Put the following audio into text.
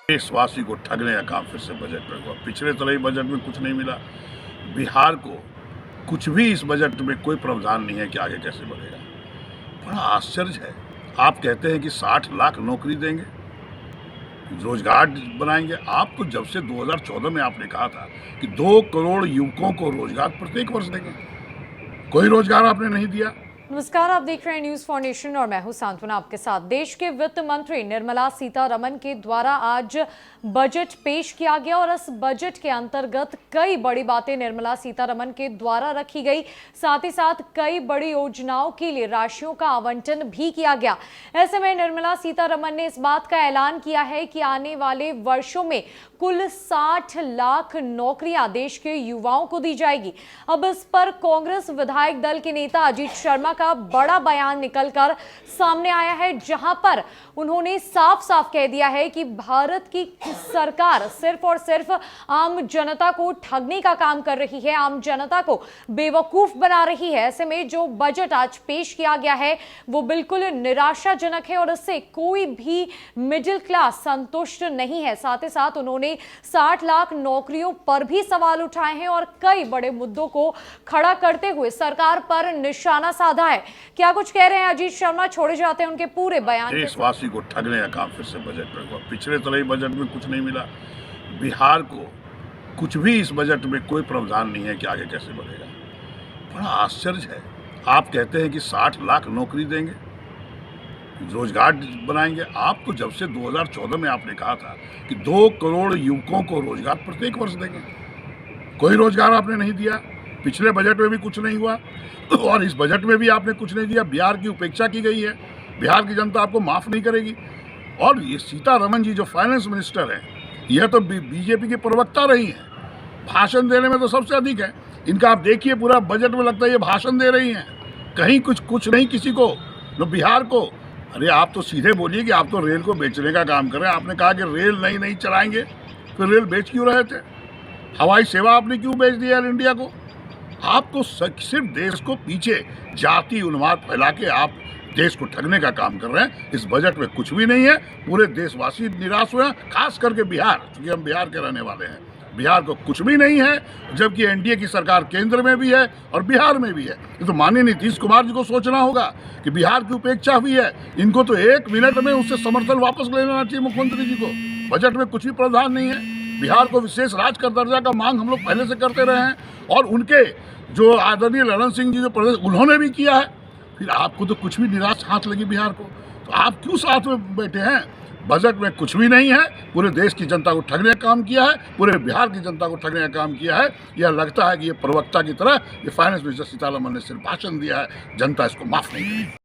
देशवासी को ठगने का काम फिर से बजट में हुआ। पिछले तरह बजट में कुछ नहीं मिला। बिहार को कुछ भी इस बजट में कोई प्रावधान नहीं है कि आगे कैसे बढ़ेगा। बड़ा आश्चर्य है। आप कहते हैं कि 60 लाख नौकरी देंगे, रोजगार बनाएंगे। आप तो जब से 2014 में आपने कहा था कि 2 करोड़ युवकों को रोजगार प्रत्येक वर्ष देंगे, कोई रोजगार आपने नहीं दिया। नमस्कार, आप देख रहे हैं न्यूज फाउंडेशन और मैं हूं सांत्वना आपके साथ। देश के वित्त मंत्री निर्मला सीतारमण के द्वारा आज बजट पेश किया गया और इस बजट के अंतर्गत कई बड़ी बातें निर्मला सीतारमण के द्वारा रखी गई। साथ ही साथ कई बड़ी योजनाओं के लिए राशियों का आवंटन भी किया गया। ऐसे में निर्मला सीतारमण ने इस बात का ऐलान किया है कि आने वाले वर्षों में कुल 60 लाख नौकरियां देश के युवाओं को दी जाएगी। अब इस पर कांग्रेस विधायक दल के नेता अजीत शर्मा का बड़ा बयान निकलकर सामने आया है, जहां पर उन्होंने साफ साफ कह दिया है कि भारत की सरकार सिर्फ और सिर्फ आम जनता को ठगने का काम कर रही है, आम जनता को बेवकूफ बना रही है। ऐसे में जो बजट आज पेश किया गया है वो बिल्कुल निराशाजनक है और इससे कोई भी मिडिल क्लास संतुष्ट नहीं है। साथ ही साथ उन्होंने 60 लाख नौकरियों पर भी सवाल उठाए हैं और कई बड़े मुद्दों को खड़ा करते हुए सरकार पर निशाना साधा है। क्या कुछ कह रहे हैं अजीत शर्मा, छोड़े जाते हैं उनके पूरे बयान। देशवासी को ठगने का काम फिर से बजट में हुआ। पिछले तरह बजट में कुछ नहीं मिला। बिहार को कुछ भी इस बजट में कोई प्रावधान नहीं है कि आगे कैसे बढ़ेगा। बड़ा आश्चर्य है। आप कहते हैं कि 60 लाख नौकरी देंगे, रोजगार बनाएंगे। आप तो जब से 2014 में आपने कहा था कि 2 करोड़ युवकों को रोजगार प्रत्येक वर्ष देंगे, कोई रोजगार आपने नहीं दिया। पिछले बजट में भी कुछ नहीं हुआ और इस बजट में भी आपने कुछ नहीं दिया। बिहार की उपेक्षा की गई है। बिहार की जनता आपको माफ नहीं करेगी। और ये सीतारमण जी जो फाइनेंस मिनिस्टर हैं, यह तो बीजेपी की प्रवक्ता रही हैं, भाषण देने में तो सबसे अधिक है इनका। आप देखिए पूरा बजट में लगता है ये भाषण दे रही हैं, कहीं कुछ नहीं किसी को, न बिहार को। अरे आप तो सीधे बोलिए कि आप तो रेल को बेचने का काम कर रहे हैं। आपने कहा कि रेल नहीं चलाएंगे, फिर रेल बेच क्यों रहे थे? हवाई सेवा आपने क्यों बेच दी एयर इंडिया को? आप तो सिर्फ देश को पीछे जाति उन्माद फैला के आप देश को ठगने का काम कर रहे हैं। इस बजट में कुछ भी नहीं है। पूरे देशवासी निराश हुए हैं, खास करके बिहार, क्योंकि हम बिहार के रहने वाले हैं। बिहार को कुछ भी नहीं है, जबकि एनडीए की सरकार केंद्र में भी है और बिहार में भी है। ये तो माननीय नीतीश कुमार जी को सोचना होगा कि बिहार की उपेक्षा हुई है। इनको तो 1 मिनट में उससे समर्थन वापस ले लेना चाहिए मुख्यमंत्री जी को। बजट में कुछ भी प्रावधान नहीं है। बिहार को विशेष राज्य का दर्जा का मांग हम लोग पहले से करते रहे हैं और उनके जो आदरणीय ललन सिंह जी जो प्रदेश, उन्होंने भी किया है। फिर आपको तो कुछ भी निराश हाथ लगी बिहार को, तो आप क्यों साथ में बैठे हैं? बजट में कुछ भी नहीं है। पूरे देश की जनता को ठगने का काम किया है, पूरे बिहार की जनता को ठगने का काम किया है। यह लगता है कि ये प्रवक्ता की तरह ये फाइनेंस मिनिस्टर सीतारमण ने सिर्फ भाषण दिया है। जनता इसको माफ नहीं करेगी।